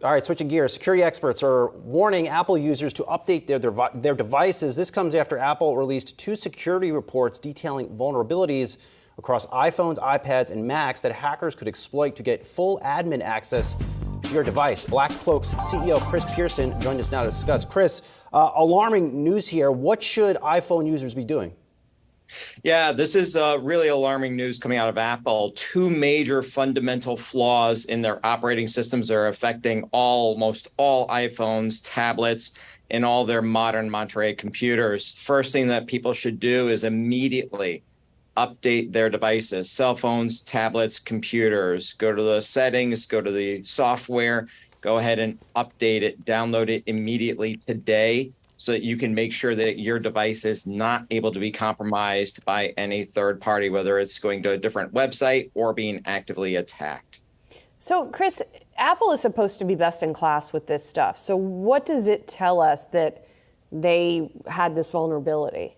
All right, switching gears. Security experts are warning Apple users to update their devices. This comes after Apple released 2 security reports detailing vulnerabilities across iPhones, iPads, and Macs that hackers could exploit to get full admin access to your device. BlackCloak's CEO Chris Pierson joined us now to discuss. Chris, alarming news here. What should iPhone users be doing? Yeah, this is really alarming news coming out of Apple. 2 major fundamental flaws in their operating systems are affecting almost all iPhones, tablets, and all their modern Monterey computers. First thing that people should do is immediately update their devices, cell phones, tablets, computers. Go to the settings, go to the software, go ahead and update it, download it immediately today, so that you can make sure that your device is not able to be compromised by any third party, whether it's going to a different website or being actively attacked. So, Chris, Apple is supposed to be best in class with this stuff. So what does it tell us that they had this vulnerability?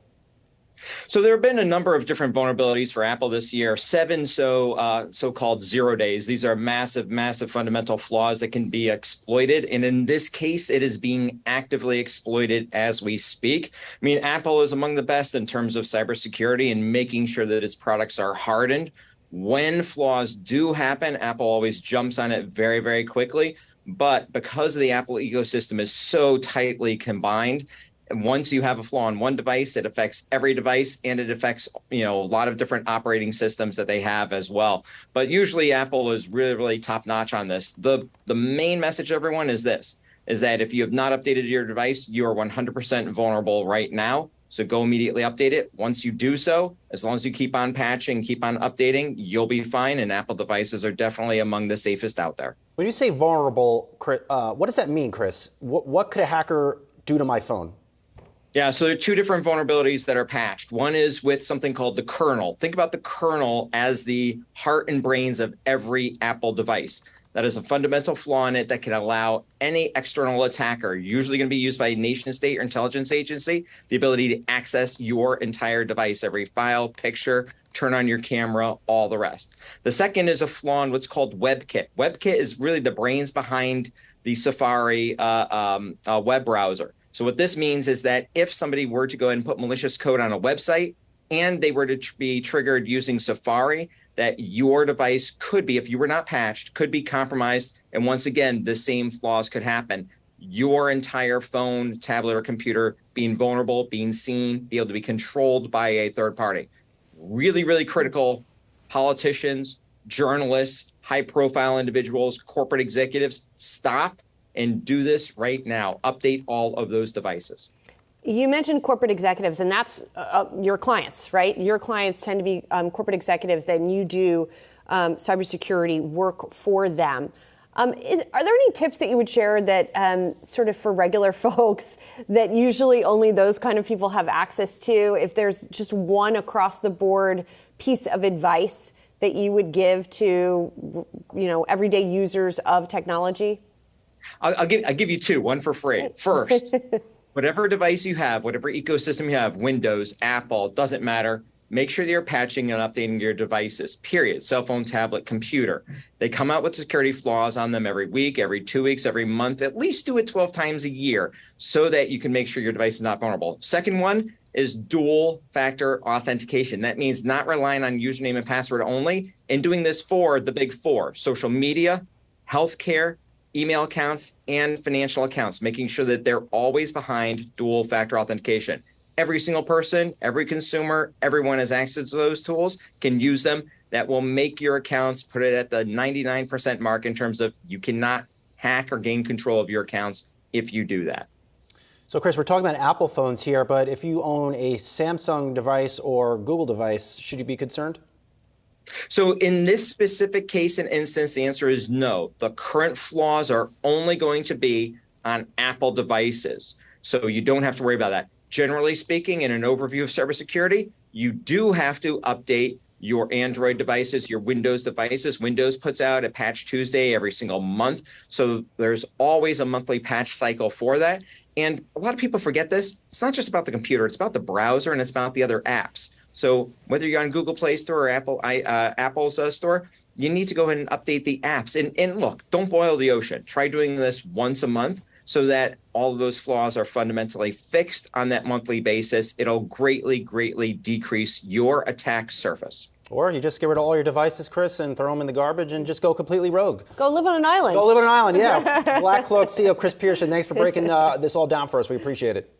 So there have been a number of different vulnerabilities for Apple this year, 7 so-called 0 days. These are massive, massive fundamental flaws that can be exploited. And in this case, it is being actively exploited as we speak. I mean, Apple is among the best in terms of cybersecurity and making sure that its products are hardened. When flaws do happen, Apple always jumps on it very, very quickly. But because the Apple ecosystem is so tightly combined, and once you have a flaw on one device, it affects every device, and it affects, a lot of different operating systems that they have as well. But usually Apple is really, really top notch on this. The main message to everyone is this, is that if you have not updated your device, you are 100% vulnerable right now. So go immediately update it. Once you do so, as long as you keep on patching, keep on updating, you'll be fine. And Apple devices are definitely among the safest out there. When you say vulnerable, Chris, what does that mean, Chris? What could a hacker do to my phone? Yeah, so there are 2 different vulnerabilities that are patched. One is with something called the kernel. Think about the kernel as the heart and brains of every Apple device. That is a fundamental flaw in it that can allow any external attacker, usually going to be used by a nation state or intelligence agency, the ability to access your entire device, every file, picture, turn on your camera, all the rest. The second is a flaw in what's called WebKit. WebKit is really the brains behind the Safari web browser. So what this means is that if somebody were to go ahead and put malicious code on a website and they were to be triggered using Safari, that your device could be, if you were not patched, could be compromised. And once again, the same flaws could happen. Your entire phone, tablet, or computer being vulnerable, being seen, be able to be controlled by a third party. Really, really critical. Politicians, journalists, high-profile individuals, corporate executives, stop and do this right now. Update all of those devices. You mentioned corporate executives, and that's your clients, right? Your clients tend to be corporate executives, then you do cybersecurity work for them. Are there any tips that you would share that sort of for regular folks that usually only those kind of people have access to? If there's just one across the board piece of advice that you would give to, everyday users of technology? I'll give you 2, one for free. First, whatever device you have, whatever ecosystem you have, Windows, Apple, doesn't matter. Make sure that you're patching and updating your devices, period. Cell phone, tablet, computer. They come out with security flaws on them every week, every 2 weeks, every month. At least do it 12 times a year so that you can make sure your device is not vulnerable. Second one is dual factor authentication. That means not relying on username and password only, and doing this for the big 4, social media, healthcare, email accounts, and financial accounts, making sure that they're always behind dual factor authentication. Every single person, every consumer, everyone has access to those tools, can use them. That will make your accounts, put it at the 99% mark in terms of you cannot hack or gain control of your accounts if you do that. So, Chris, we're talking about Apple phones here, but if you own a Samsung device or Google device, should you be concerned? So in this specific case and instance, the answer is no. The current flaws are only going to be on Apple devices. So you don't have to worry about that. Generally speaking, in an overview of cybersecurity, you do have to update your Android devices, your Windows devices. Windows puts out a patch Tuesday every single month. So there's always a monthly patch cycle for that. And a lot of people forget this. It's not just about the computer. It's about the browser and it's about the other apps. So whether you're on Google Play Store or Apple's store, you need to go ahead and update the apps. And look, don't boil the ocean. Try doing this once a month so that all of those flaws are fundamentally fixed on that monthly basis. It'll greatly, greatly decrease your attack surface. Or you just get rid of all your devices, Chris, and throw them in the garbage and just go completely rogue. Go live on an island. Go live on an island, yeah. BlackCloak CEO Chris Pierson, thanks for breaking this all down for us. We appreciate it.